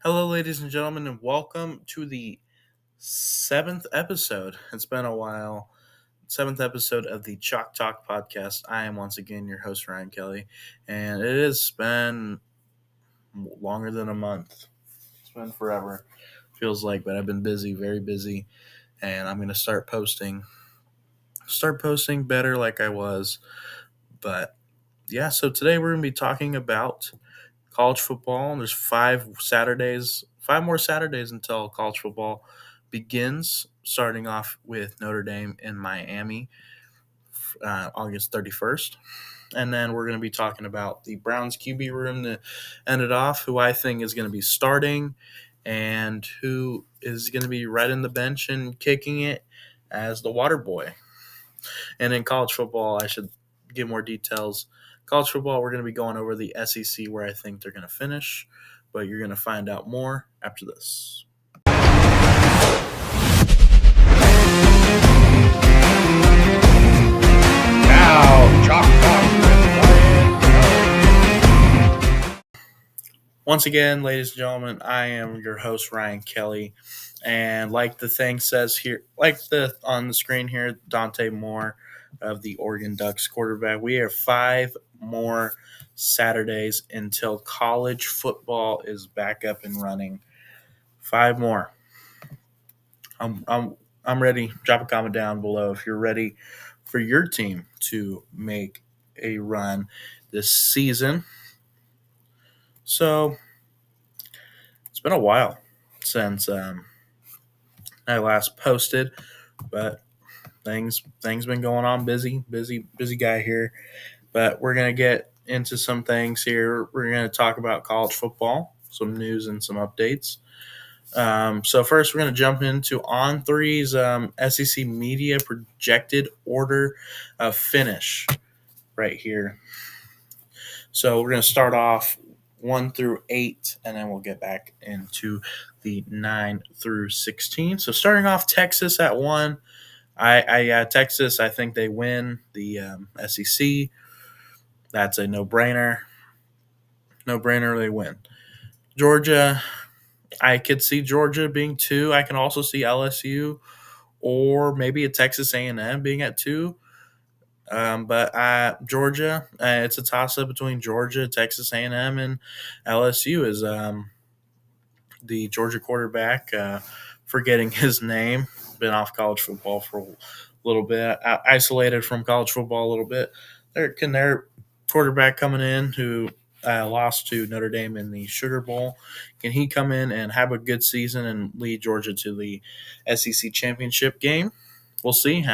Hello, ladies and gentlemen, and welcome to the seventh episode. It's been a while. Seventh episode of the Chalk Talk Podcast. I am once again your host, Ryan Kelly, and it has been longer than a month. It's been forever, feels like, but I've been busy, very busy, and I'm going to start posting better like I was. But yeah, so today we're going to be talking about college football. There's 5 more Saturdays until college football begins, starting off with Notre Dame in Miami, August 31st. And then we're going to be talking about the Browns QB room to end it off, who I think is going to be starting and who is going to be right in the bench and kicking it as the water boy. And in college football, I should give more details. College football, we're going to be going over the SEC where I think they're going to finish, but you're going to find out more after this. Now, Chalk Talk Once again, ladies and gentlemen, I am your host, Ryan Kelly. And like the thing says here, on the screen here, Dante Moore of the Oregon Ducks quarterback. We have 5 more Saturdays until college football is back up and running. 5 more. I'm ready. Drop a comment down below if you're ready for your team to make a run this season. So it's been a while since I last posted, but things been going on. Busy guy here. But we're gonna get into some things here. We're gonna talk about college football, some news and some updates. So first, we're going to jump into On3's SEC Media projected order of finish right here. So we're going to start off 1 through 8, and then we'll get back into the 9 through 16. So starting off, Texas at 1. Texas, I think they win the SEC. That's a no-brainer. No-brainer, they win. Georgia, I could see Georgia being 2. I can also see LSU or maybe a Texas A&M being at 2. But Georgia, it's a toss-up between Georgia, Texas A&M, and LSU is the Georgia quarterback. Forgetting his name, been off college football for a little bit, isolated from college football a little bit. Their quarterback coming in who lost to Notre Dame in the Sugar Bowl. Can he come in and have a good season and lead Georgia to the SEC championship game? We'll see.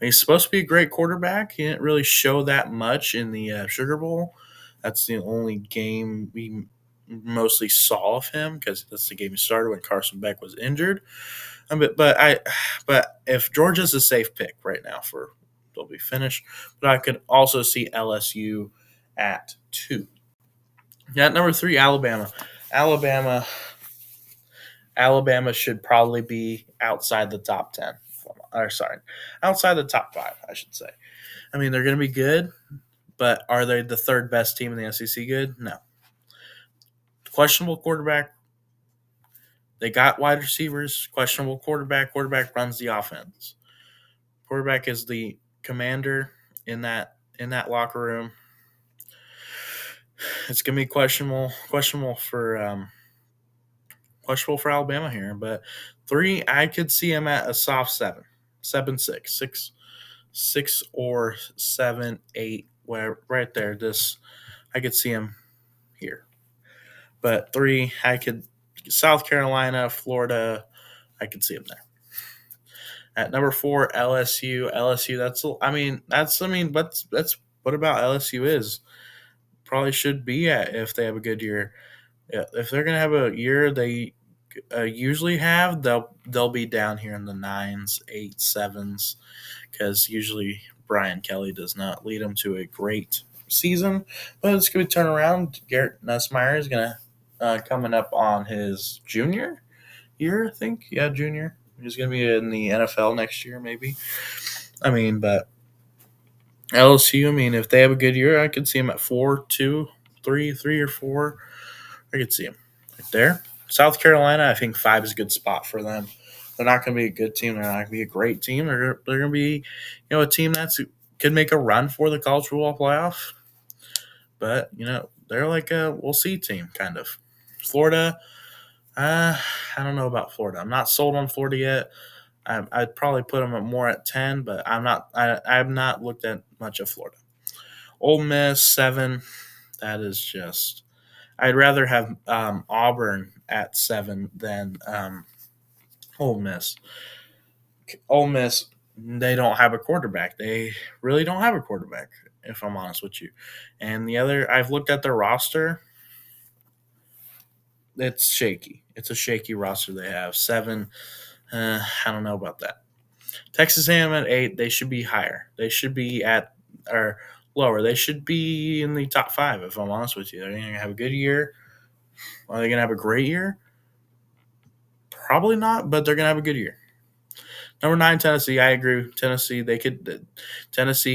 He's supposed to be a great quarterback. He didn't really show that much in the Sugar Bowl. That's the only game we mostly saw of him because that's the game he started when Carson Beck was injured. But if Georgia's a safe pick right now for they'll be finished, but I could also see LSU at 2. Yeah, number 3, Alabama. Alabama should probably be outside the top 10. Outside the top 5, I should say. I mean, they're going to be good, but are they the third best team in the SEC good? No. Questionable quarterback. They got wide receivers. Questionable quarterback. Quarterback runs the offense. Quarterback is the commander in that locker room. It's gonna be questionable for Alabama here. But 3, I could see him at a soft 7, 6 or 7, 8. Where right there, I could see him here. But 3, I could South Carolina, Florida, I could see him there. At number 4, LSU. That's what about LSU is probably should be at if they have a good year. Yeah, if they're gonna have a year they usually have, they'll be down here in the 9s, 8s, 7s, because usually Brian Kelly does not lead them to a great season. But it's gonna turn around. Garrett Nussmeier is gonna coming up on his junior year, I think. Yeah, junior. He's gonna be in the NFL next year, maybe. But LSU, if they have a good year, I could see him at 4, 2, 3, 3 or 4. I could see him right there. South Carolina, I think 5 is a good spot for them. They're not going to be a good team. They're not going to be a great team. They're going to be, a team that's could make a run for the college football playoff. But they're like a we'll see team kind of. Florida, I don't know about Florida. I'm not sold on Florida yet. I'd probably put them more at 10, but I'm not. I've not looked at much of Florida. Ole Miss 7. That is just. I'd rather have Auburn at 7 than Ole Miss. Ole Miss, they don't have a quarterback. They really don't have a quarterback, if I'm honest with you. And the other, I've looked at their roster. It's shaky. It's a shaky roster they have. 7, I don't know about that. Texas A&M at 8, they should be higher. They should be at or lower. They should be in the top 5, if I'm honest with you. They're going to have a good year. Are they going to have a great year? Probably not, but they're going to have a good year. Number 9, Tennessee. I agree. Tennessee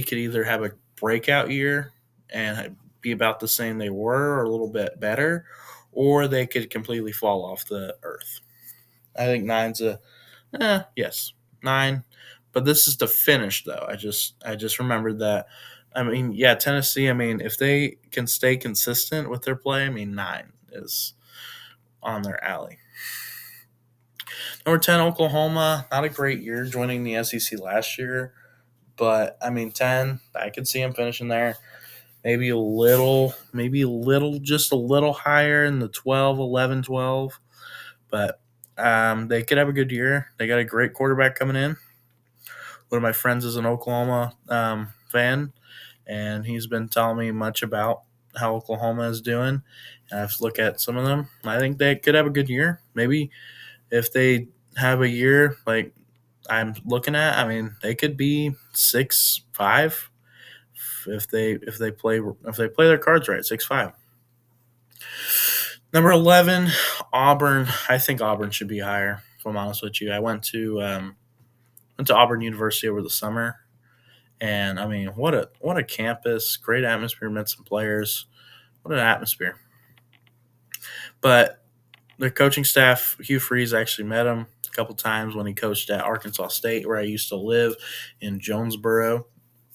could either have a breakout year and be about the same they were, or a little bit better, or they could completely fall off the earth. I think 9's yes, 9. But this is the finish, though. I just remembered that. I mean, yeah, Tennessee. I mean, if they can stay consistent with their play, I mean, 9 is on their alley. Number 10, Oklahoma. Not a great year joining the SEC last year, but I mean, 10. I could see them finishing there. Maybe a little, just a little higher in the 12, 11, 12. But they could have a good year. They got a great quarterback coming in. One of my friends is an Oklahoma fan, and he's been telling me much about how Oklahoma is doing. And I've looked at some of them. I think they could have a good year. Maybe if they have a year like I'm looking at, I mean, they could be 6-5 if they play their cards right. 6-5. Number 11, Auburn. I think Auburn should be higher. If I'm honest with you, I went to Auburn University over the summer, and I mean, what a campus! Great atmosphere. Met some players. What an atmosphere! But their coaching staff, Hugh Freeze, actually met him a couple times when he coached at Arkansas State, where I used to live in Jonesboro.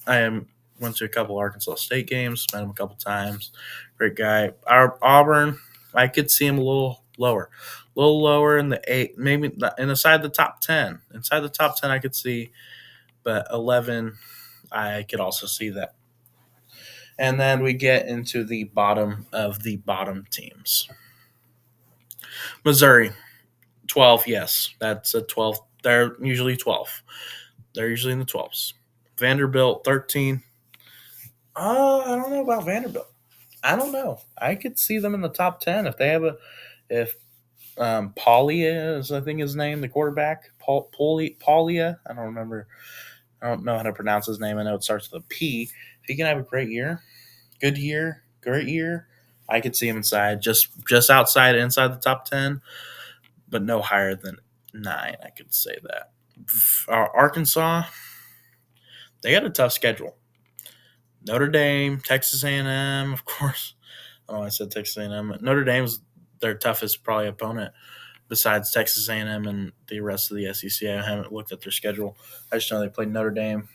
Went to a couple Arkansas State games, met him a couple times. Great guy. Auburn, I could see him a little lower in the 8, maybe inside the top 10. Inside the top 10, I could see, but 11, I could also see that. And then we get into the bottom of the bottom teams. Missouri, 12, yes. That's a 12. They're usually 12. They're usually in the 12s. Vanderbilt, 13. I don't know about Vanderbilt. I don't know. I could see them in the top 10 if they have if Paulia is, I think, his name, the quarterback. Paulia. I don't remember. I don't know how to pronounce his name. I know it starts with a P. If he can have a great year, good year, great year, I could see him inside, just inside the top 10, but no higher than 9. I could say that. Arkansas, they got a tough schedule. Notre Dame, Texas A&M, of course. Oh, I said Texas A&M. Notre Dame's their toughest probably opponent besides Texas A&M and the rest of the SEC. I haven't looked at their schedule. I just know they played Notre Dame.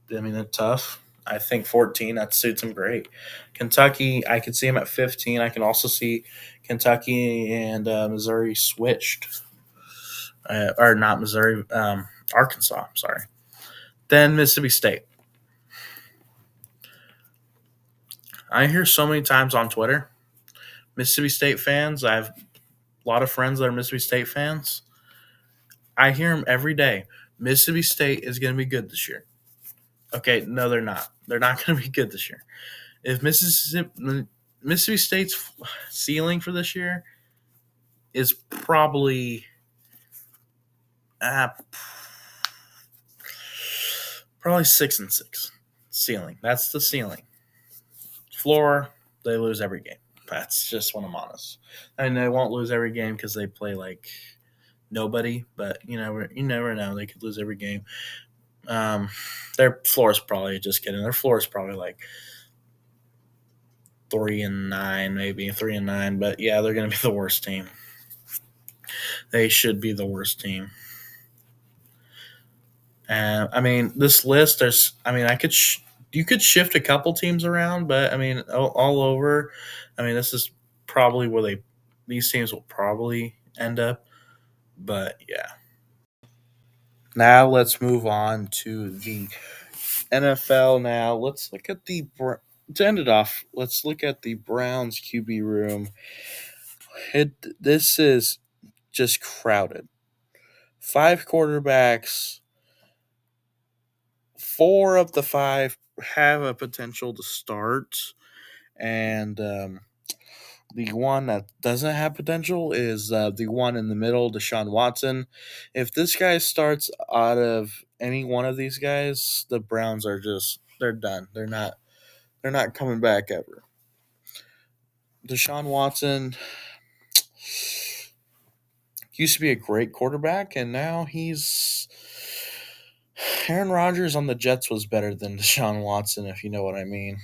They're tough. I think 14, that suits them great. Kentucky, I could see them at 15. I can also see Kentucky and Missouri switched. Or not Missouri, Arkansas, sorry. Then Mississippi State. I hear so many times on Twitter, Mississippi State fans, I have a lot of friends that are Mississippi State fans. I hear them every day. Mississippi State is going to be good this year. Okay, no, they're not. They're not going to be good this year. If Mississippi State's ceiling for this year is probably probably 6-6 ceiling. That's the ceiling. Floor, they lose every game. That's just when I'm honest. And they won't lose every game because they play like nobody. But you never know. They could lose every game. Their floor is probably, just kidding. Their floor is probably like 3-9, maybe 3-9. But yeah, they're going to be the worst team. They should be the worst team. And I mean, this list, you could shift a couple teams around, but I mean, all over. I mean, this is probably where these teams will probably end up. But yeah. Now let's move on to the NFL. Now let's look at to end it off. Let's look at the Browns QB room. This is just crowded. 5 quarterbacks. 4 of the 5 have a potential to start, and the one that doesn't have potential is the one in the middle, Deshaun Watson. If this guy starts out of any one of these guys, the Browns they're done. They're not coming back ever. Deshaun Watson used to be a great quarterback, and now he's Aaron Rodgers on the Jets was better than Deshaun Watson, if you know what I mean.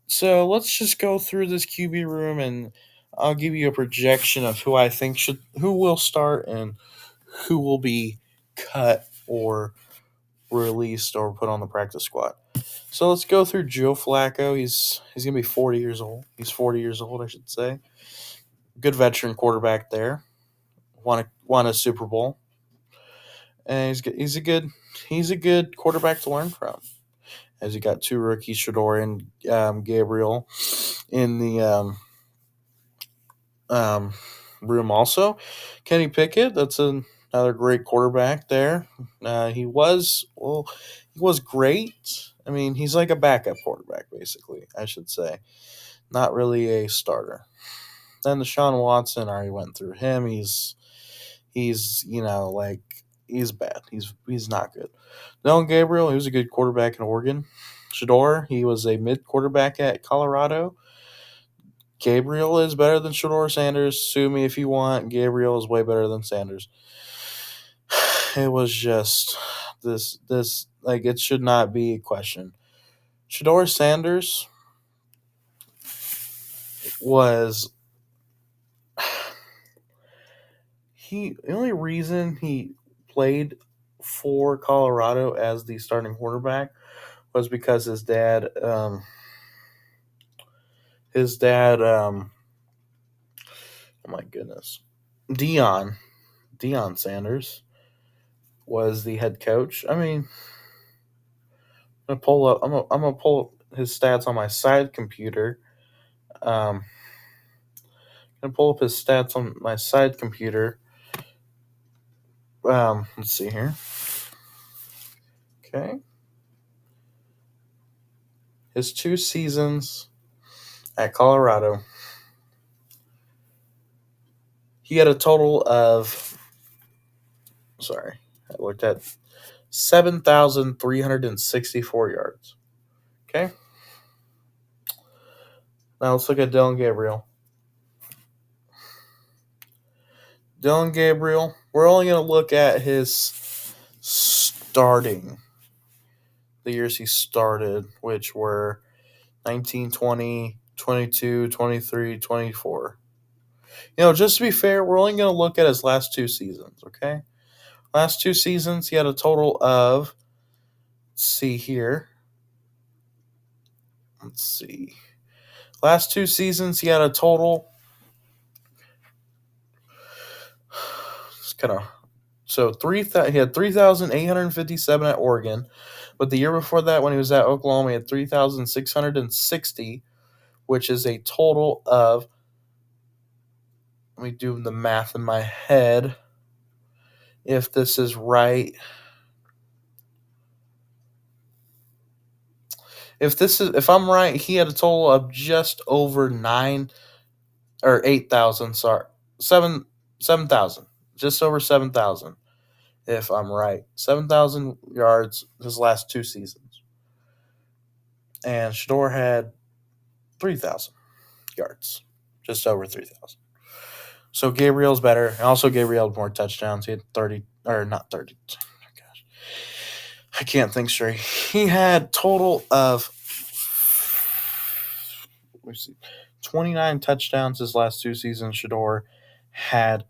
So let's just go through this QB room, and I'll give you a projection of who I think who will start and who will be cut or released or put on the practice squad. So let's go through Joe Flacco. He's gonna be 40 years old. He's 40 years old, I should say. Good veteran quarterback there. Won a Super Bowl, and he's a good quarterback to learn from. As you got 2 rookies, Shador and Gabriel, in the room also. Kenny Pickett, that's another great quarterback there. He was great. I mean, he's like a backup quarterback, basically, I should say. Not really a starter. Then Deshaun Watson, I already went through him. He's he's bad. He's not good. Dylan Gabriel, he was a good quarterback in Oregon. Shador, he was a mid quarterback at Colorado. Gabriel is better than Shador Sanders. Sue me if you want. Gabriel is way better than Sanders. It was just this it should not be a question. Shador Sanders was the only reason he played for Colorado as the starting quarterback was because his dad oh my goodness, Deion Sanders was the head coach. I mean, I'm gonna pull up his stats on my side computer. I'm gonna pull up his stats on my side computer. Let's see here. Okay, his 2 seasons at Colorado, he had a total of. Sorry, I looked at 7,364 yards. Okay. Now let's look at Dylan Gabriel. Dylan Gabriel, we're only going to look at his starting, the years he started, which were 19, 20, 22, 23, 24. Just to be fair, we're only going to look at his last 2 seasons, okay? Last 2 seasons, he had a total of, let's see. Last 2 seasons, he had a total. It's kind of so he had 3,857 at Oregon, but the year before that, when he was at Oklahoma, he had 3,660, which is a total of. Let me do the math in my head. If this is right, if I'm right, he had a total of just over 8,000. Sorry, 7,000, just over 7,000. If I'm right, 7,000 yards his last 2 seasons, and Shador had 3,000 yards, just over 3,000. So Gabriel's better, and also Gabriel had more touchdowns. He had 30, or not 30. Oh gosh, I can't think straight. He had total of let's see, 29 touchdowns his last 2 seasons. Shador had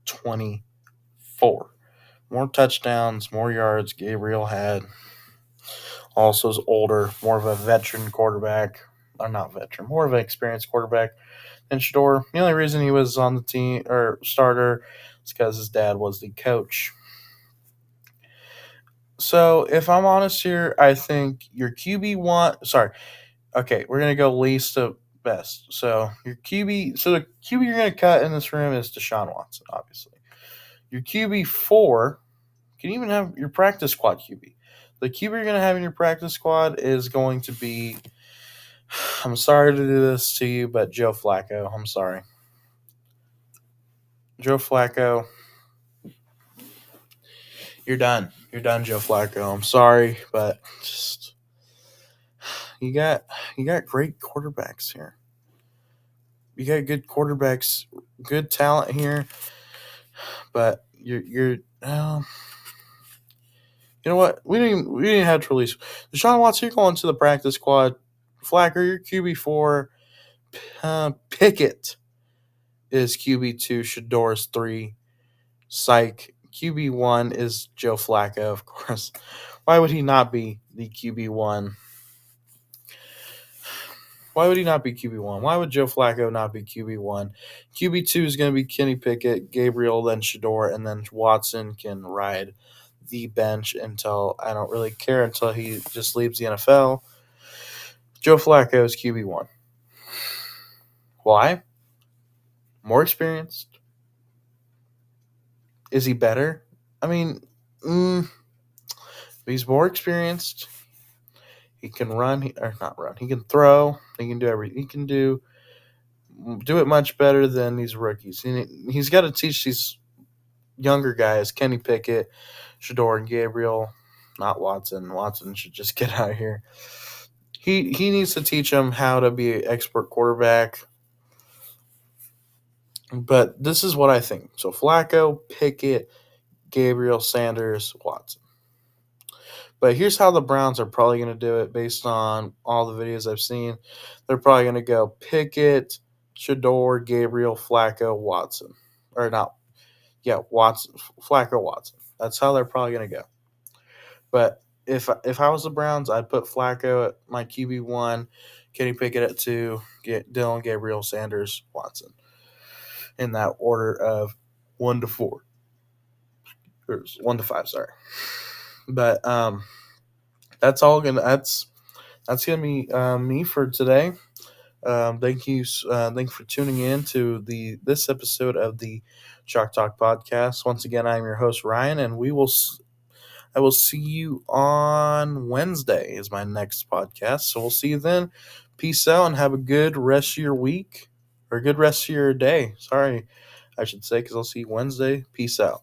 24. More touchdowns, more yards. Gabriel had also is older, more of a veteran quarterback. Or not veteran, more of an experienced quarterback than Shador. The only reason he was on the team or starter is because his dad was the coach. So if I'm honest here, I think your QB1. Sorry, okay, we're gonna go least to best. So your QB. So the QB you're gonna cut in this room is Deshaun Watson, obviously. Your QB4 can even have your practice squad QB. The QB you're going to have in your practice squad is going to be, I'm sorry to do this to you, but Joe Flacco. I'm sorry. Joe Flacco, you're done. You're done, Joe Flacco. I'm sorry, but just you got great quarterbacks here. You got good quarterbacks, good talent here, but you're you know what? We didn't have to release Deshaun Watson. You're going to the practice squad. Flacco, your QB4. Pickett is QB2. Shador's 3. Psych. QB1 is Joe Flacco, of course. Why would he not be the QB1? Why would he not be QB1? Why would Joe Flacco not be QB1? QB2 is going to be Kenny Pickett, Gabriel, then Shador, and then Watson can ride the bench until I don't really care until he just leaves the NFL. Joe Flacco is QB1. Why? More experienced. Is he better? I mean, he's more experienced. He can run, or not run. He can throw. He can do everything. He can do it much better than these rookies. He's got to teach these younger guys, Kenny Pickett, Shador, and Gabriel, not Watson. Watson should just get out of here. He needs to teach them how to be an expert quarterback. But this is what I think. So Flacco, Pickett, Gabriel, Sanders, Watson. But here's how the Browns are probably going to do it based on all the videos I've seen. They're probably going to go Pickett, Shador, Gabriel, Flacco, Watson. Or not. Yeah, Watson, Flacco, Watson. That's how they're probably going to go. But if I was the Browns, I'd put Flacco at my QB1, Kenny Pickett at 2, Dylan, Gabriel, Sanders, Watson. In that order of 1 to 4. Or 1 to 5, sorry. But that's gonna be me for today. Thank you for tuning in to this episode of the Chalk Talk Podcast. Once again, I'm your host Ryan, and I will see you on Wednesday is my next podcast. So we'll see you then. Peace out and have a good rest of your week or a good rest of your day. Sorry, I should say, because I'll see you Wednesday. Peace out.